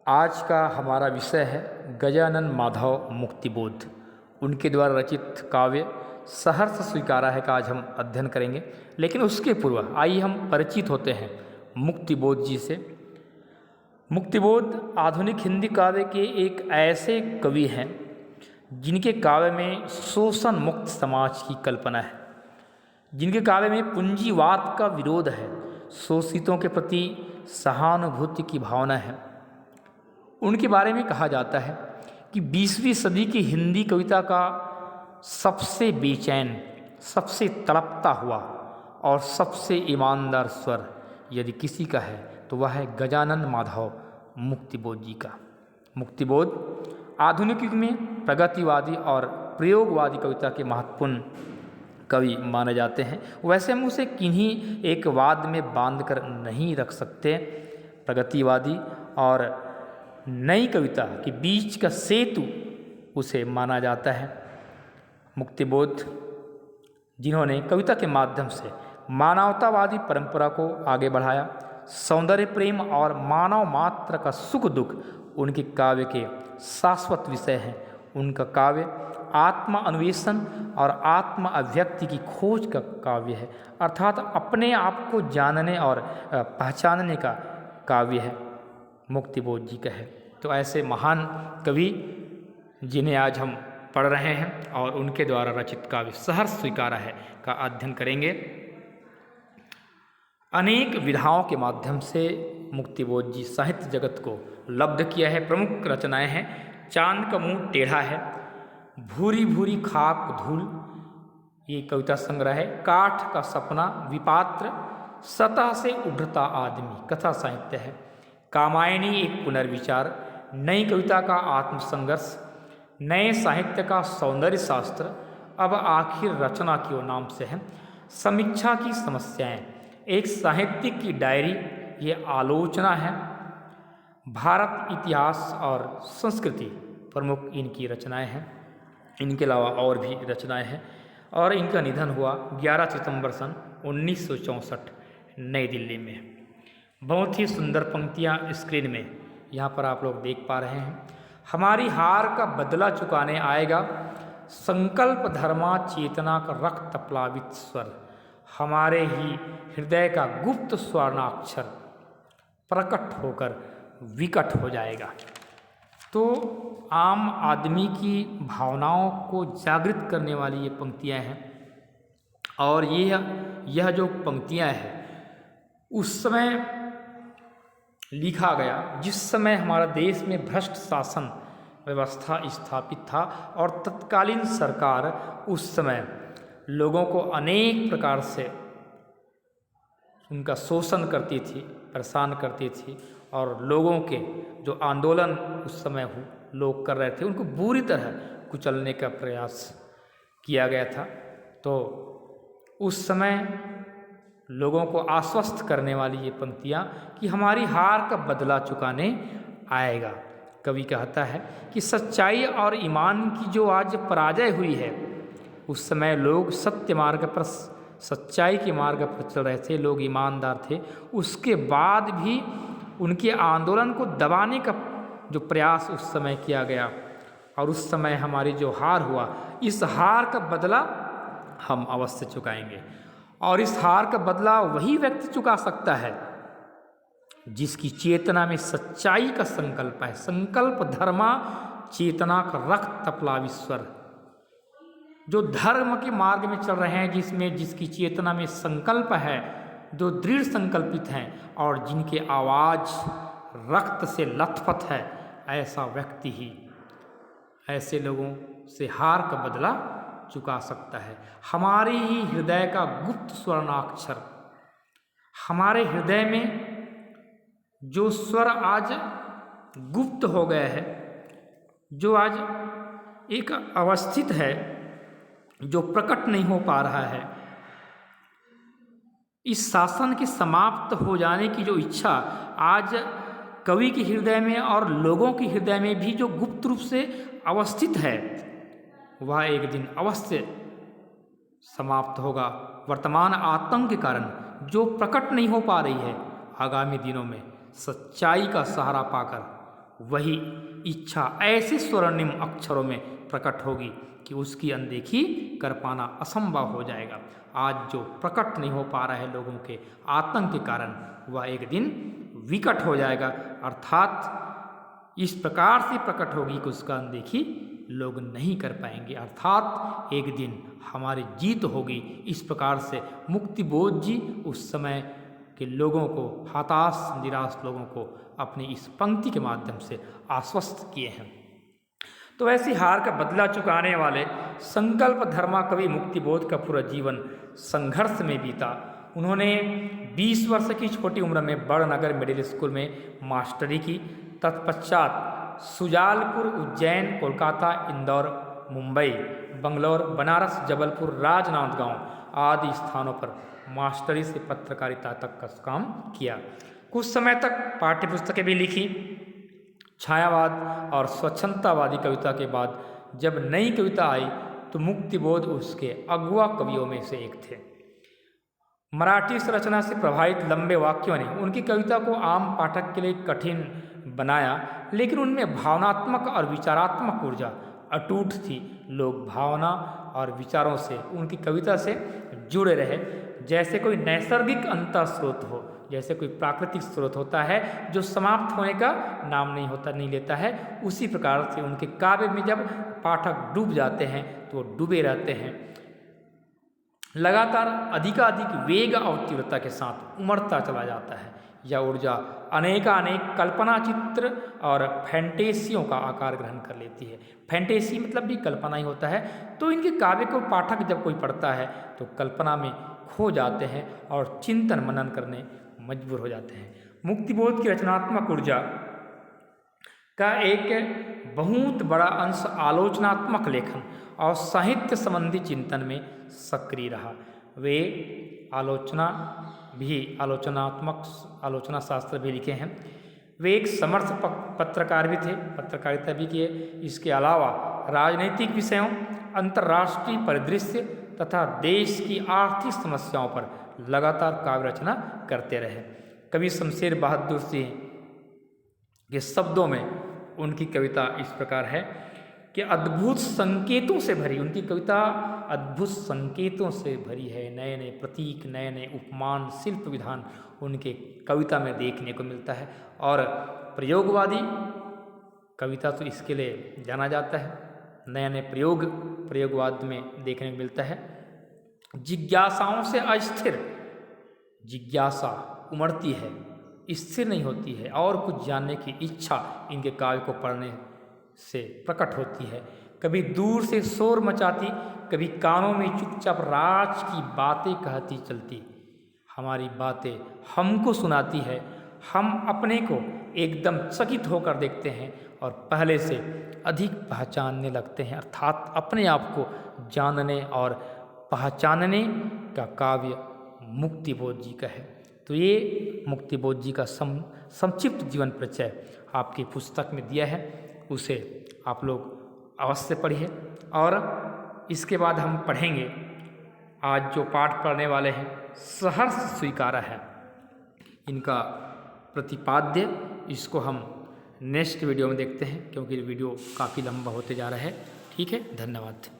आज का हमारा विषय है गजानन माधव मुक्तिबोध। उनके द्वारा रचित काव्य सहर्ष स्वीकारा है का आज हम अध्ययन करेंगे। लेकिन उसके पूर्व आइए हम परिचित होते हैं मुक्तिबोध जी से। मुक्तिबोध आधुनिक हिंदी काव्य के एक ऐसे कवि हैं जिनके काव्य में शोषण मुक्त समाज की कल्पना है, जिनके काव्य में पूंजीवाद का विरोध है, शोषितों के प्रति सहानुभूति की भावना है। उनके बारे में कहा जाता है कि 20वीं सदी की हिंदी कविता का सबसे बेचैन, सबसे तड़पता हुआ और सबसे ईमानदार स्वर यदि किसी का है तो वह है गजानन माधव मुक्तिबोध जी का। मुक्तिबोध आधुनिक युग में प्रगतिवादी और प्रयोगवादी कविता के महत्वपूर्ण कवि माने जाते हैं। वैसे हम उसे किन्हीं एक वाद में बांध कर नहीं रख सकते। प्रगतिवादी और नई कविता के बीच का सेतु उसे माना जाता है। मुक्तिबोध जिन्होंने कविता के माध्यम से मानवतावादी परंपरा को आगे बढ़ाया, सौंदर्य प्रेम और मानव मात्र का सुख दुख उनके काव्य के शाश्वत विषय हैं। उनका काव्य आत्म अन्वेषण और आत्म अभिव्यक्ति की खोज का काव्य है, अर्थात अपने आप को जानने और पहचानने का काव्य है। मुक्तिबोध जी का है तो ऐसे महान कवि जिन्हें आज हम पढ़ रहे हैं और उनके द्वारा रचित काव्य सहर्ष स्वीकारा है का अध्ययन करेंगे। अनेक विधाओं के माध्यम से मुक्तिबोध जी साहित्य जगत को लब्ध किया है। प्रमुख रचनाएं हैं चांद का मुंह टेढ़ा है, भूरी भूरी खाक धूल, ये कविता संग्रह है, काठ का सपना, विपात्र, सतह से उभरता आदमी, कथा साहित्य है, कामायनी एक पुनर्विचार, नई कविता का आत्मसंघर्ष, नए साहित्य का सौंदर्य शास्त्र, अब आखिर रचना क्यों नाम से है, समीक्षा की समस्याएं, एक साहित्यिक की डायरी, ये आलोचना है, भारत इतिहास और संस्कृति प्रमुख इनकी रचनाएं हैं। इनके अलावा और भी रचनाएं हैं और इनका निधन हुआ 11 सितंबर सन 1964 नई दिल्ली में। बहुत ही सुंदर पंक्तियां स्क्रीन में यहाँ पर आप लोग देख पा रहे हैं। हमारी हार का बदला चुकाने आएगा संकल्प धर्मा चेतना का रक्त प्लावित स्वर, हमारे ही हृदय का गुप्त स्वर्णाक्षर प्रकट होकर विकट हो जाएगा। तो आम आदमी की भावनाओं को जागृत करने वाली ये पंक्तियां हैं और यह जो पंक्तियां हैं उस समय लिखा गया जिस समय हमारा देश में भ्रष्ट शासन व्यवस्था स्थापित था और तत्कालीन सरकार उस समय लोगों को अनेक प्रकार से उनका शोषण करती थी, परेशान करती थी और लोगों के जो आंदोलन उस समय लोग कर रहे थे उनको बुरी तरह कुचलने का प्रयास किया गया था। तो उस समय लोगों को आश्वस्त करने वाली ये पंक्तियाँ कि हमारी हार का बदला चुकाने आएगा। कवि कहता है कि सच्चाई और ईमान की जो आज पराजय हुई है, उस समय लोग सत्य मार्ग पर, सच्चाई के मार्ग पर चल रहे थे, लोग ईमानदार थे, उसके बाद भी उनके आंदोलन को दबाने का जो प्रयास उस समय किया गया और उस समय हमारी जो हार हुआ, इस हार का बदला हम अवश्य चुकाएंगे। और इस हार का बदला वही व्यक्ति चुका सकता है जिसकी चेतना में सच्चाई का संकल्प है, संकल्प धर्मा चेतना का रक्त प्लावित स्वर, जो धर्म के मार्ग में चल रहे हैं, जिसकी चेतना में संकल्प है, जो दृढ़ संकल्पित हैं और जिनके आवाज रक्त से लथपथ है, ऐसा व्यक्ति ही ऐसे लोगों से हार का बदला चुका सकता है। हमारे ही हृदय का गुप्त स्वर्णाक्षर, हमारे हृदय में जो स्वर आज गुप्त हो गया है, जो आज एक अवस्थित है, जो प्रकट नहीं हो पा रहा है, इस शासन के समाप्त हो जाने की जो इच्छा आज कवि के हृदय में और लोगों के हृदय में भी जो गुप्त रूप से अवस्थित है, वह एक दिन अवश्य समाप्त होगा। वर्तमान आतंक के कारण जो प्रकट नहीं हो पा रही है, आगामी दिनों में सच्चाई का सहारा पाकर वही इच्छा ऐसे स्वर्णिम अक्षरों में प्रकट होगी कि उसकी अनदेखी कर पाना असंभव हो जाएगा। आज जो प्रकट नहीं हो पा रहा है लोगों के आतंक के कारण, वह एक दिन विकट हो जाएगा, अर्थात इस प्रकार से प्रकट होगी कि उसका अनदेखी लोग नहीं कर पाएंगे, अर्थात एक दिन हमारी जीत होगी। इस प्रकार से मुक्तिबोध जी उस समय के लोगों को, हताश निराश लोगों को अपनी इस पंक्ति के माध्यम से आश्वस्त किए हैं। तो ऐसी हार का बदला चुकाने वाले संकल्प धर्मा कवि मुक्तिबोध का पूरा जीवन संघर्ष में बीता। उन्होंने 20 वर्ष की छोटी उम्र में बड़नगर मिडिल स्कूल में मास्टरी की। तत्पश्चात सुजालपुर, उज्जैन, कोलकाता, इंदौर, मुंबई, बंगलौर, बनारस, जबलपुर, राजनांदगांव आदि स्थानों पर मास्टरी से पत्रकारिता तक का काम किया। कुछ समय तक पाठ्यपुस्तकें भी लिखी। छायावाद और स्वच्छंदतावादी कविता के बाद जब नई कविता आई तो मुक्तिबोध उसके अगुआ कवियों में से एक थे। मराठी संरचना से प्रभावित लंबे वाक्यों ने उनकी कविता को आम पाठक के लिए कठिन बनाया, लेकिन उनमें भावनात्मक और विचारात्मक ऊर्जा अटूट थी। लोग भावना और विचारों से उनकी कविता से जुड़े रहे, जैसे कोई नैसर्गिक अंतर स्रोत हो, जैसे कोई प्राकृतिक स्रोत होता है जो समाप्त होने का नाम नहीं लेता है। उसी प्रकार से उनके काव्य में जब पाठक डूब जाते हैं तो डूबे रहते हैं। लगातार अधिकाधिक वेग और तीव्रता के साथ उमड़ता चला जाता है। यह ऊर्जा अनेकानेक कल्पना चित्र और फैंटेसियों का आकार ग्रहण कर लेती है। फैंटेसी मतलब भी कल्पना ही होता है। तो इनके काव्य को पाठक जब कोई पढ़ता है तो कल्पना में खो जाते हैं और चिंतन मनन करने मजबूर हो जाते हैं। मुक्तिबोध की रचनात्मक ऊर्जा का एक बहुत बड़ा अंश आलोचनात्मक लेखन और साहित्य संबंधी चिंतन में सक्रिय रहा। वे आलोचना शास्त्र भी लिखे हैं। वे एक समर्थ पत्रकार भी थे, पत्रकारिता भी किए। इसके अलावा राजनीतिक विषयों, अंतर्राष्ट्रीय परिदृश्य तथा देश की आर्थिक समस्याओं पर लगातार काव्य रचना करते रहे। कवि शमशेर बहादुर सिंह के शब्दों में उनकी कविता इस प्रकार है कि अद्भुत संकेतों से भरी, उनकी कविता अद्भुत संकेतों से भरी है। नए नए प्रतीक, नए नए उपमान, शिल्प विधान उनके कविता में देखने को मिलता है। और प्रयोगवादी कविता तो इसके लिए जाना जाता है। नए नए प्रयोगवाद में देखने को मिलता है। जिज्ञासाओं से अस्थिर, जिज्ञासा उमड़ती है, स्थिर नहीं होती है, और कुछ जानने की इच्छा इनके काव्य को पढ़ने से प्रकट होती है। कभी दूर से शोर मचाती, कभी कानों में चुपचाप राज की बातें कहती चलती। हमारी बातें हमको सुनाती है, हम अपने को एकदम चकित होकर देखते हैं और पहले से अधिक पहचानने लगते हैं, अर्थात अपने आप को जानने और पहचानने का काव्य मुक्तिबोध जी का है। तो ये मुक्तिबोध जी का संक्षिप्त जीवन परिचय आपकी पुस्तक में दिया है, उसे आप लोग अवश्य पढ़िए। और इसके बाद हम पढ़ेंगे, आज जो पाठ पढ़ने वाले हैं, सहर्ष स्वीकारा है इनका प्रतिपाद्य। इसको हम नेक्स्ट वीडियो में देखते हैं, क्योंकि वीडियो काफ़ी लंबा होते जा रहा है। ठीक है, धन्यवाद।